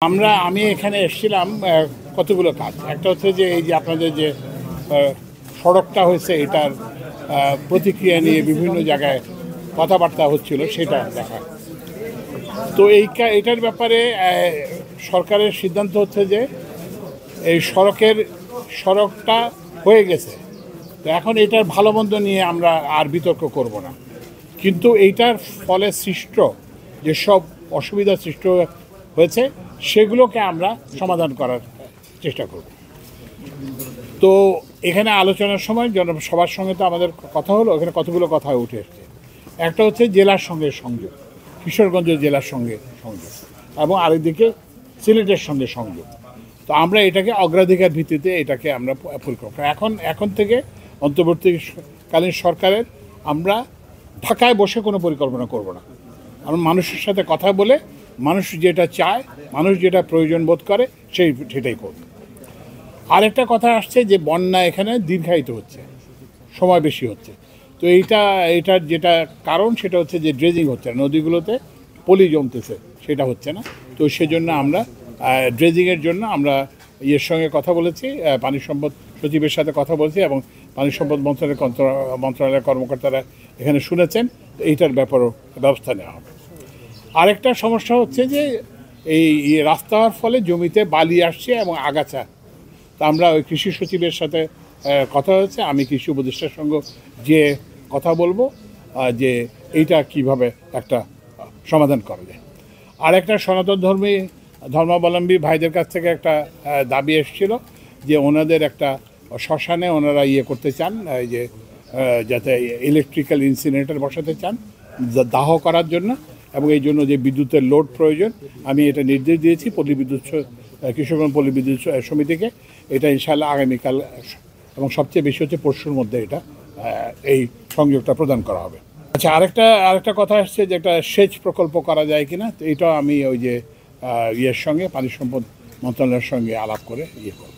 আমি এখানে এসেছিলাম কতগুলো কাজ। একটা হচ্ছে যে এই যে আপনাদের যে সড়কটা হয়েছে এটার প্রতিক্রিয়া নিয়ে বিভিন্ন জায়গায় কথাবার্তা হচ্ছিল, সেটা দেখা। তো এটার ব্যাপারে সরকারের সিদ্ধান্ত হচ্ছে যে এই সড়কটা হয়ে গেছে, তো এখন এটার ভালো মন্দ নিয়ে আমরা আর বিতর্ক করব না, কিন্তু এইটার ফলে সৃষ্ট যেসব অসুবিধা সৃষ্টি হয়েছে সেগুলোকে আমরা সমাধান করার চেষ্টা করব। তো এখানে আলোচনার সময় সবার সঙ্গে তো আমাদের কথা হলো, এখানে কতগুলো কথা উঠে এসছে। একটা হচ্ছে জেলার সঙ্গে সংযোগ, কিশোরগঞ্জ জেলার সঙ্গে সংযোগ, এবং আরেকদিকে সিলেটের সঙ্গে সংযোগ। তো আমরা এটাকে অগ্রাধিকার ভিত্তিতে এটাকে আমরা পরিকল্পনা এখন থেকে অন্তর্বর্তীকালীন সরকারের আমরা ঢাকায় বসে কোনো পরিকল্পনা করব না। আমরা মানুষের সাথে কথা বলে মানুষ যেটা চায়, মানুষ যেটা প্রয়োজন বোধ করে সেটাই করব। আরেকটা কথা আসছে যে বন্যা এখানে দীর্ঘায়িত হচ্ছে, সময় বেশি হচ্ছে। তো এইটার যেটা কারণ সেটা হচ্ছে যে ড্রেজিং হচ্ছে না, নদীগুলোতে পলি জমতেছে, সেটা হচ্ছে না। তো সেজন্য আমরা ড্রেজিংয়ের জন্য আমরা ইয়ের সঙ্গে কথা বলেছি, পানি সম্পদ সচিবের সাথে কথা বলেছি, এবং পানি সম্পদ মন্ত্রণালয়ের কর্মকর্তারা এখানে শুনেছেন। এইটার ব্যাপারেও ব্যবস্থা নেওয়া হবে। আরেকটা সমস্যা হচ্ছে যে এই রাস্তা হওয়ার ফলে জমিতে বালি আসছে এবং আগাছা। তা আমরা ওই কৃষি সচিবের সাথে কথা হয়েছে, আমি কৃষি উপদেষ্টার সঙ্গে যে কথা বলবো যে এইটা কিভাবে একটা সমাধান করা যায়। আর একটা সনাতন ধর্মাবলম্বী ভাইদের কাছ থেকে একটা দাবি এসেছিল যে ওনাদের একটা শ্মশানে ওনারা করতে চান, এই যে যাতে ইলেকট্রিক্যাল ইনসিনারেটর বসাতে চান দাহ করার জন্য, এবং এই জন্য যে বিদ্যুতের লোড প্রয়োজন। আমি এটা নির্দেশ দিয়েছি কিশোরগঞ্জ পল্লী বিদ্যুৎ সমিতিকে। এটা ইনশাআল্লাহ আগামীকাল এবং সবচেয়ে বেশি হচ্ছে পরশুর মধ্যে এটা এই সংযোগটা প্রদান করা হবে। আচ্ছা, আরেকটা কথা আসছে যে একটা সেচ প্রকল্প করা যায় কিনা। তো এটা আমি ওই যে ইয়ের সঙ্গে পানি সম্পদ মন্ত্রণালয়ের সঙ্গে আলাপ করে করব।